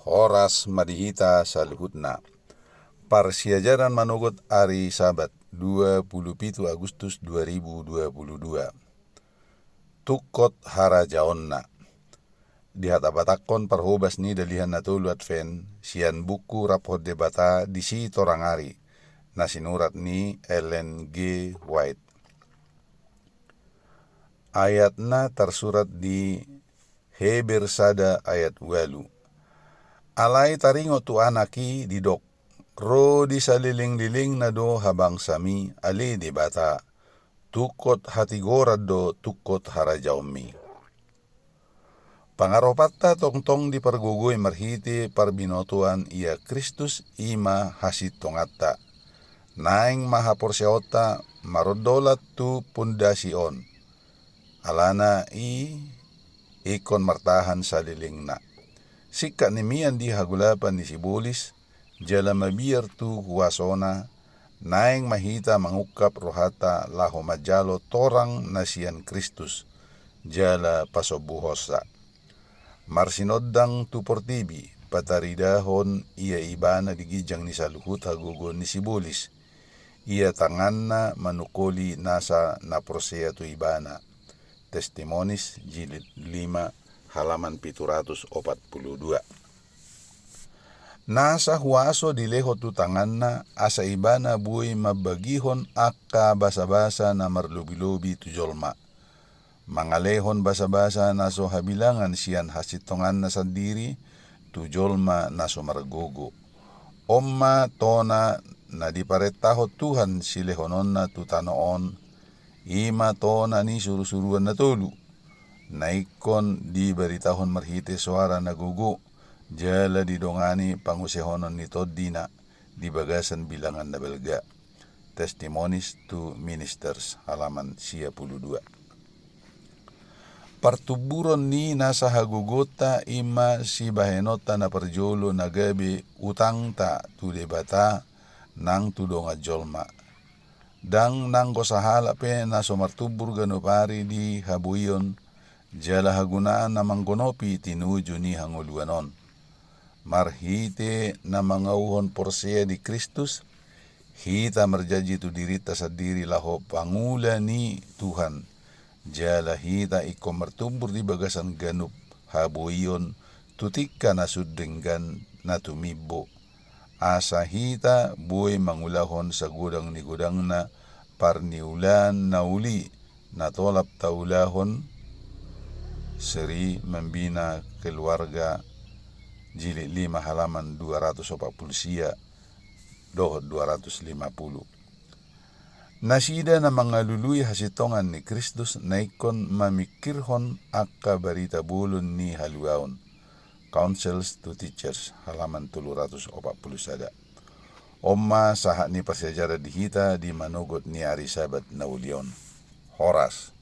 Horas madihita saluhutna. Parsiajaran manugot hari Sabat 27 Agustus 2022. Tukot harajaonna. Dihatabatakon parhobas ni dalihan natulu adven sian buku rapor debata di si torangari na sinurat ni Ellen G. White. Ayatna tersurat di Heber sada ayat 8. Alay taringo tu anaki didok, ro di saliling-liling na do habang sami ali di bata, tukot hatigorad do tukot harajaumi. Pangaropatta tongtong di pargugoy marhiti parbinotuan ia Kristus ima hasit tongatta, naing mahaporsiota marodolat tu pundasion, alana ikon martahan saliling na. Sika nimian di hagulapan ni Sibulis, jala mabiyar tu huwasona, naing mahita mangukap rohata laho majalo torang nasian Kristus, jala pasobuhosa. Marsinodang tu portibi, pataridahon ia ibana digijang ni saluhut hagugon ni Sibulis, ia tanganna manukoli nasa naprosea tu ibana. Testimonis jilid 5 halaman 742. Nasa huaso dileho tu tanganna asa ibana buhay mabagihon akka basa-basa na marlubi-lubi tu jolma. Mangalehon basa-basa na so habilangan siyan hasitongan na sandiri tu jolma na so margogo. Omma tona na diparetaho Tuhan silehonon na tu tanoon, ima tona ni surusuruan na tulu. Naikon di beritahon marhite suara nagugo, jala didongani pangusehonon ni Toddina di bagasan bilangan na belga. Testimonies to Ministers halaman 52. Partuburon ni nasa hagugota ima si bahenota na parjolo na gabi utangta tu debata nang tudong jolma. Dang nang kosahala pe na somartubur ganupari di habuyon, jala hagunaan na manggonopi tinuju ni hanguluanon. Marhite na mangauhon porsea di Kristus, hita marjaji tu dirita sa diri laho pangula ni Tuhan. Jala hita iko martubur di bagasan ganup habuyon, tutika na sudenggan na tumibo. Asa hita buhay mangulahon sa gudang ni gudang na parniulan na uli na tolap taulahon. Seri Membina Keluarga jilid 5 halaman 240 dohod 250. Nasida na mga luluy hasitongan ni Kristus naikon mamikirhon akka barita bulon ni haluaon. Counsels to Teachers halaman 341. Omma saha ni pasyajarah dihita di manugot ni hari Sabat na ulion. Horas.